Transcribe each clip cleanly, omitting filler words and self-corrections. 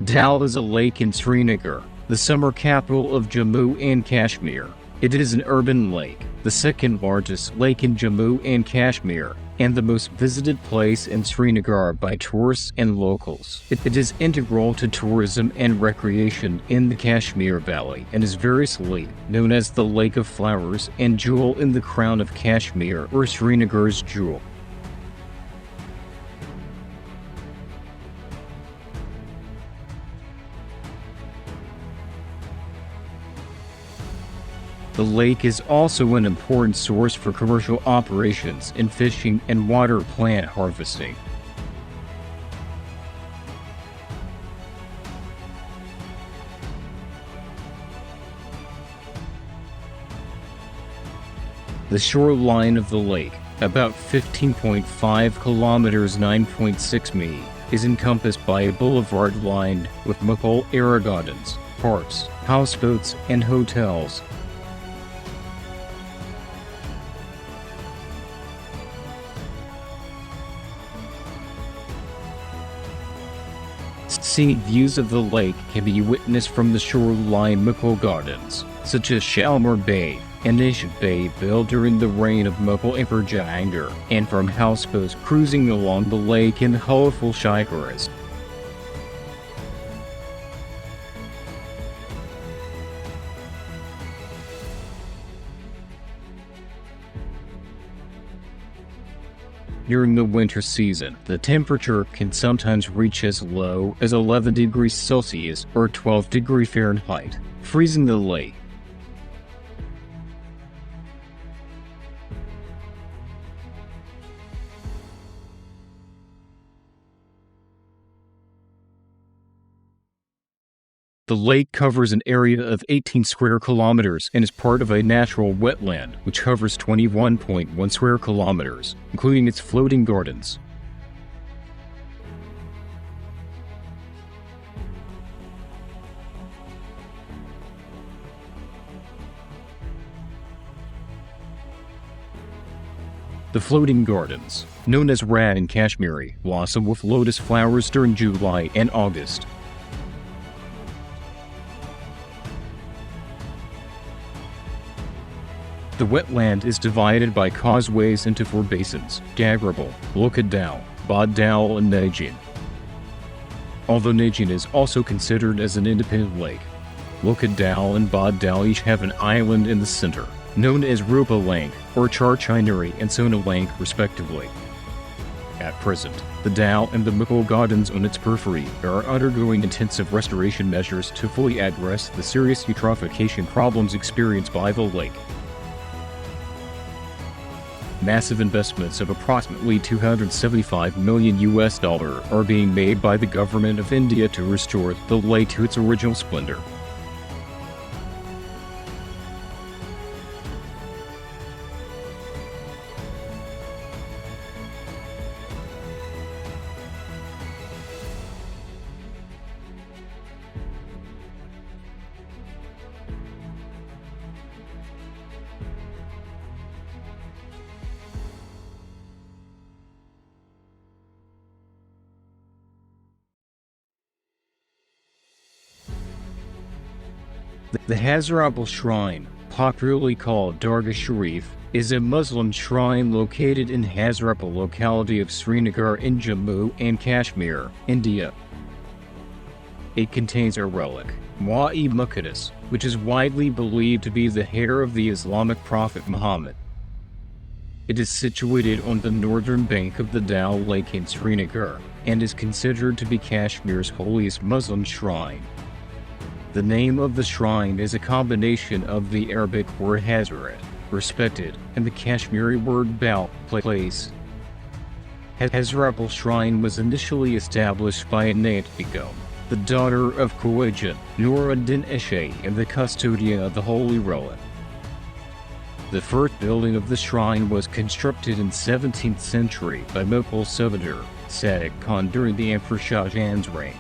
Dal is a lake in Srinagar, the summer capital of Jammu and Kashmir. It is an urban lake, the second largest lake in Jammu and Kashmir, and the most visited place in Srinagar by tourists and locals. It is integral to tourism and recreation in the Kashmir Valley and is variously known as the Lake of Flowers and Jewel in the Crown of Kashmir, or Srinagar's Jewel. The lake is also an important source for commercial operations in fishing and water plant harvesting. The shoreline of the lake, about 15.5 kilometers (9.6 mi), is encompassed by a boulevard lined with Mughal era gardens, parks, houseboats, and hotels. Scenic views of the lake can be witnessed from the shoreline Mughal gardens, such as Shalimar Bagh, an ancient bay built during the reign of Mughal Emperor Jahangir, and from houseboats cruising along the lake in colorful shikaras. During the winter season, the temperature can sometimes reach as low as 11 degrees Celsius or 12 degrees Fahrenheit, freezing the lake. The lake covers an area of 18 square kilometers and is part of a natural wetland which covers 21.1 square kilometers, including its floating gardens. The floating gardens, known as Rad in Kashmiri, blossom with lotus flowers during July and August. The wetland is divided by causeways into four basins: Gagrabal, Lokadal, Baddal, and Najin. Although Najin is also considered as an independent lake, Lokadal and Baddal each have an island in the center, known as Rupa Lank or Charchinari and Sona Lank respectively. At present, the Dal and the Mughal Gardens on its periphery are undergoing intensive restoration measures to fully address the serious eutrophication problems experienced by the lake. Massive investments of approximately $275 million are being made by the government of India to restore the lake to its original splendor. The Hazratbal Shrine, popularly called Dargah Sharif, is a Muslim shrine located in Hazratbal locality of Srinagar in Jammu and Kashmir, India. It contains a relic, Muqaddas, which is widely believed to be the hair of the Islamic prophet Muhammad. It is situated on the northern bank of the Dal Lake in Srinagar and is considered to be Kashmir's holiest Muslim shrine. The name of the shrine is a combination of the Arabic word Hazrat, respected, and the Kashmiri word Bal, place. Hazratbal Shrine was initially established by Anant Begum, the daughter of Khwaja Nur-ad-Din Eshe and the custodian of the holy relic. The first building of the shrine was constructed in 17th century by Mughal Subadar Sadiq Khan during the Emperor Shah Jahan's reign.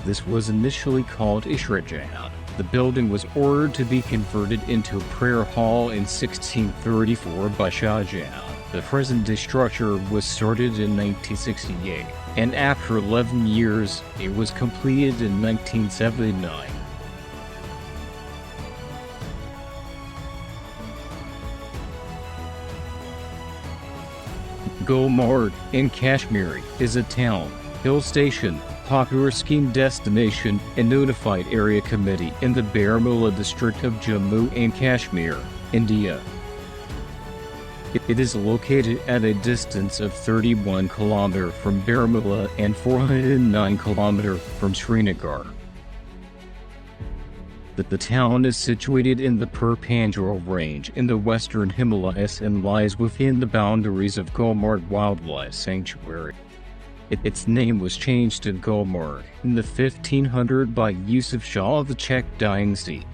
This was initially called Ishrat Jahan. The building was ordered to be converted into a prayer hall in 1634 by Shah Jahan. The present-day structure was started in 1968, and after 11 years, it was completed in 1979. Gulmarg in Kashmir is a town, hill station, popular skiing destination, and notified area committee in the Baramulla district of Jammu and Kashmir, India. It is located at a distance of 31 km from Baramulla and 409 km from Srinagar. The town is situated in the Perpanjal Range in the western Himalayas and lies within the boundaries of Gulmarg Wildlife Sanctuary. Its name was changed to Gulmarg in the 1500s by Yusuf Shah of the Czech dynasty.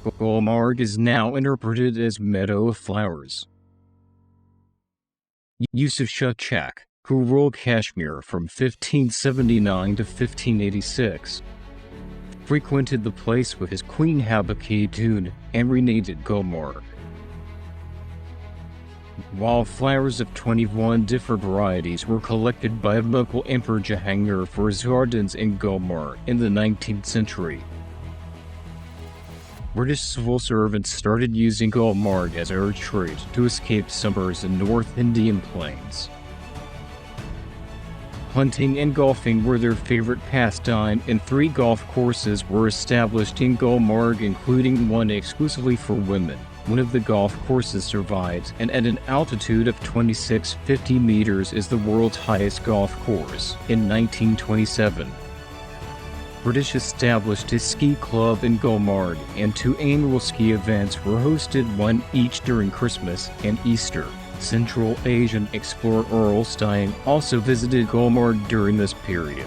Gulmarg is now interpreted as Meadow of Flowers. Yusuf Shah Czech, who ruled Kashmir from 1579 to 1586, frequented the place with his queen Habakatun and renamed it Gulmarg. Wildflowers of 21 different varieties were collected by local Emperor Jahangir for his gardens in Gulmarg in the 19th century. British civil servants started using Gulmarg as a retreat to escape summers in North Indian plains. Hunting and golfing were their favorite pastime, and 3 golf courses were established in Gulmarg, including one exclusively for women. One of the golf courses survives, and at an altitude of 2650 meters is the world's highest golf course in 1927. British established a ski club in Gulmarg, and 2 annual ski events were hosted, one each during Christmas and Easter. Central Asian explorer Earl Stein also visited Gulmarg during this period.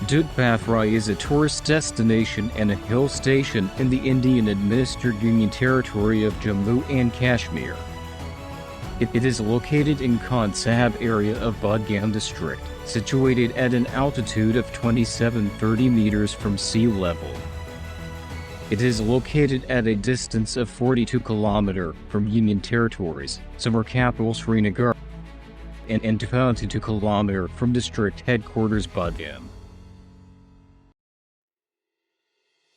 Dudpathrai is a tourist destination and a hill station in the Indian-administered Union Territory of Jammu and Kashmir. It is located in Khan Sahib area of Budgam district, situated at an altitude of 2730 meters from sea level. It is located at a distance of 42 km from Union Territories, summer capital Srinagar, and 22 km from district headquarters Budgam.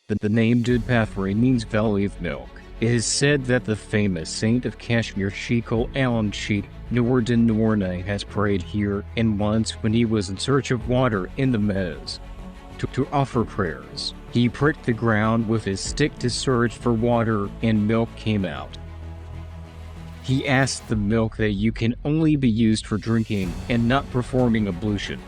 The name Dudpathrai means Valley of Milk. It is said that the famous saint of Kashmir Sheikul Alam Sheikh Nuruddin Noorna has prayed here, and once when he was in search of water in the meadows to offer prayers, he pricked the ground with his stick to search for water, and milk came out. He asked the milk that you can only be used for drinking and not performing ablution.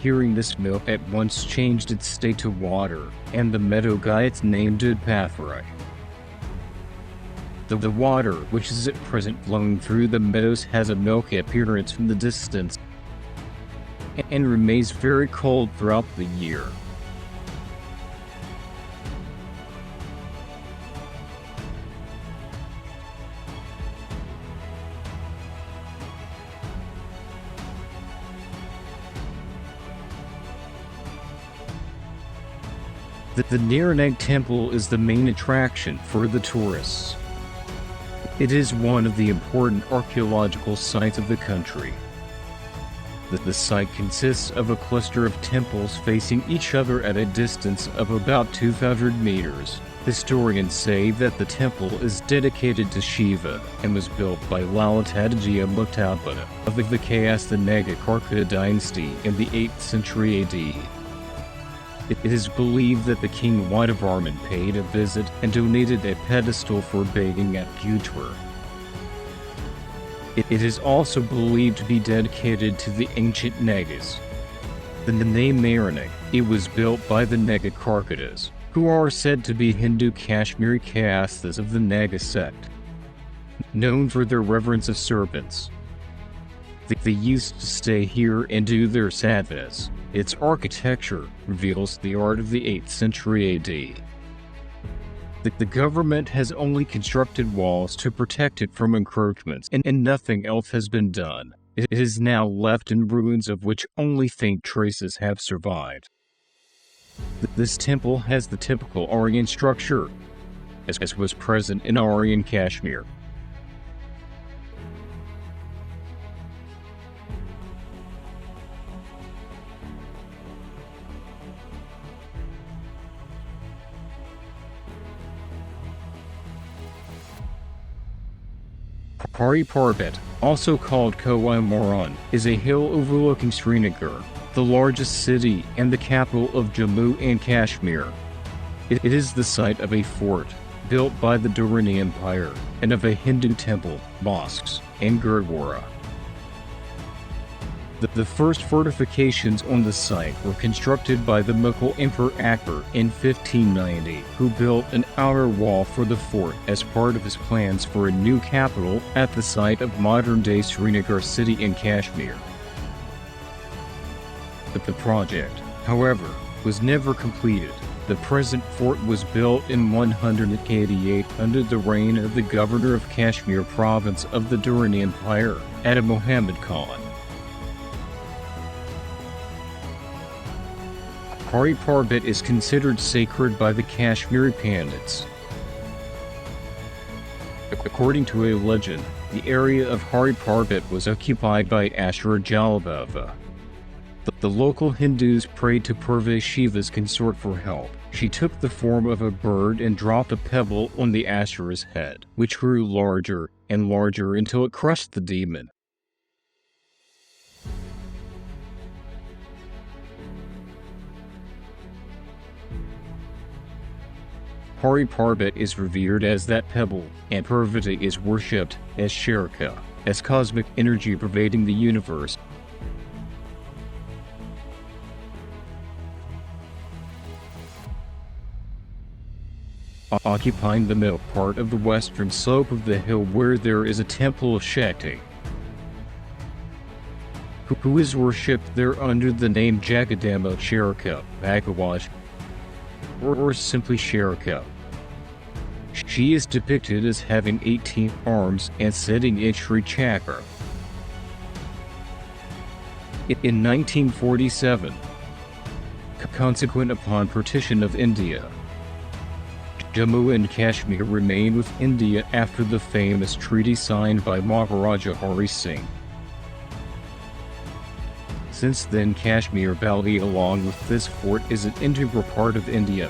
Hearing this, milk at once changed its state to water, and the meadow got its name Dudpathrai. The water, which is at present flowing through the meadows, has a milky appearance from the distance and remains very cold throughout the year. The Nirnag Temple is the main attraction for the tourists. It is one of the important archaeological sites of the country. The site consists of a cluster of temples facing each other at a distance of about 2,000 meters. Historians say that the temple is dedicated to Shiva and was built by Lalitadjia Muktapana of the Nagarkarka dynasty in the 8th century AD. It is believed that the king Vaidavarman paid a visit and donated a pedestal for bathing at Putra. It is also believed to be dedicated to the ancient Nagas. The name Nirnag, it was built by the Nagarkarkas, who are said to be Hindu Kashmiri castes of the Naga sect, known for their reverence of serpents. They used to stay here and do their sadhas. Its architecture reveals the art of the 8th century AD. The government has only constructed walls to protect it from encroachments, and nothing else has been done. It is now left in ruins of which only faint traces have survived. This temple has the typical Aryan structure, as was present in Aryan Kashmir. Parbat, also called Koh Moran, is a hill overlooking Srinagar, the largest city and the capital of Jammu and Kashmir. It is the site of a fort built by the Durrani Empire and of a Hindu temple, mosques, and gurdwara. The first fortifications on the site were constructed by the Mughal Emperor Akbar in 1590, who built an outer wall for the fort as part of his plans for a new capital at the site of modern-day Srinagar city in Kashmir. But the project, however, was never completed. The present fort was built in 188 under the reign of the governor of Kashmir province of the Durrani Empire, Ata Muhammad Khan. Parbat is considered sacred by the Kashmiri Pandits. According to a legend, the area of Parbat was occupied by Ashura Jalabhava. The local Hindus prayed to Parvati Shiva's consort for help. She took the form of a bird and dropped a pebble on the Ashura's head, which grew larger and larger until it crushed the demon. Parbat is revered as that pebble, and Parvati is worshipped as Sharika, as cosmic energy pervading the universe. Occupying the middle part of the western slope of the hill where there is a temple of Shakti, who is worshipped there under the name Jagadamba Sharika, Bhagawaj, or simply Sharika. She is depicted as having 18 arms and sitting in Sri Chakra. In 1947, consequent upon partition of India, Jammu and Kashmir remained with India after the famous treaty signed by Maharaja Hari Singh. Since then, Kashmir Valley along with this fort is an integral part of India.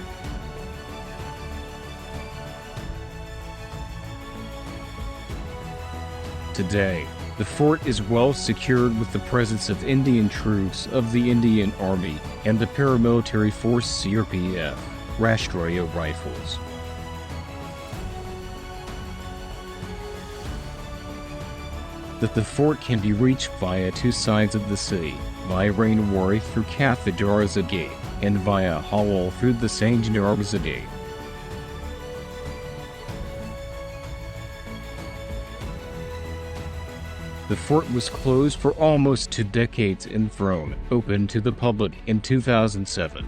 Today, the fort is well secured with the presence of Indian troops of the Indian Army and the paramilitary force CRPF, Rashtriya Rifles. The fort can be reached via two sides of the city, via Rainwari through Kathi Darwaza Gate, and via Halal through the Sanj Darwaza Gate. The fort was closed for almost 2 decades and thrown open to the public in 2007.